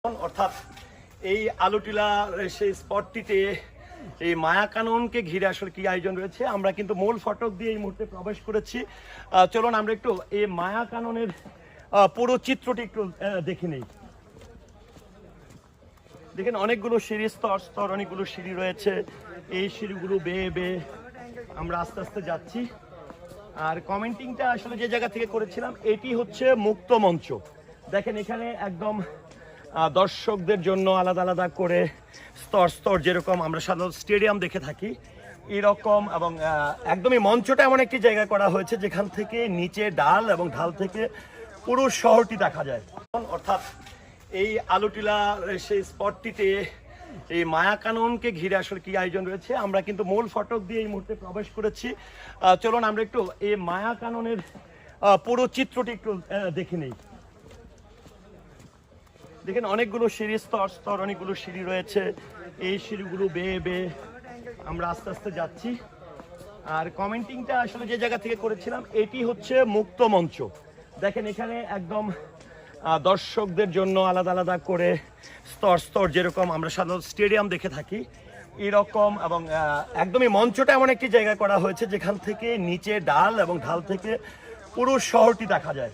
অর্থাৎ এই আলুটিলা সেই স্পটটিতে এই মায়াকাননকে ঘিরে আসলে কি আয়োজন রয়েছে আমরা কিন্তু মূল ফটক দিয়ে এই মুহূর্তে প্রবেশ করেছি। চলুন আমরা একটু এই মায়াকাননের পুরো চিত্রটি একটু দেখে নেই। দেখেন অনেকগুলো সিঁড়ি স্তর স্তর অনেকগুলো সিঁড়ি রয়েছে। এই সিঁড়িগুলো বেয়ে বেয়ে আমরা আস্তে আস্তে যাচ্ছি। আর কমেন্টিংটা আসলে যে জায়গা থেকে করেছিলাম এটি হচ্ছে মুক্ত মঞ্চ। দেখেন এখানে একদম দর্শকদের জন্য আলাদা আলাদা করে স্তর স্তর যেরকম আমরা সাধারণত স্টেডিয়াম দেখে থাকি এরকম, এবং একদমই মঞ্চটা এমন একটি জায়গা করা হয়েছে যেখান থেকে নিচে ডাল এবং ঢাল থেকে পুরো শহরটি দেখা যায়। অর্থাৎ এই আলুটিলা সেই স্পটটিতে এই মায়াকাননকে ঘিরে আসলে কি আয়োজন রয়েছে আমরা কিন্তু মূল ফটক দিয়ে এই মুহূর্তে প্রবেশ করেছি। চলুন আমরা একটু এই মায়াকাননের পুরো চিত্রটি একটু দেখে নেই। দেখেন অনেকগুলো সিঁড়ি স্তর স্তর অনেকগুলো সিঁড়ি রয়েছে। এই সিঁড়িগুলো বেয়ে বেয়ে আমরা আস্তে আস্তে যাচ্ছি। আর কমেন্টিংটা আসলে যে জায়গা থেকে করেছিলাম এটি হচ্ছে মুক্ত মঞ্চ। দেখেন এখানে একদম দর্শকদের জন্য আলাদা আলাদা করে স্তর স্তর যেরকম আমরা সাধারণত স্টেডিয়াম দেখে থাকি এরকম, এবং একদমই মঞ্চটা এমন একটি জায়গা করা হয়েছে যেখান থেকে নিচে ডাল এবং ঢাল থেকে পুরো শহরটি দেখা যায়।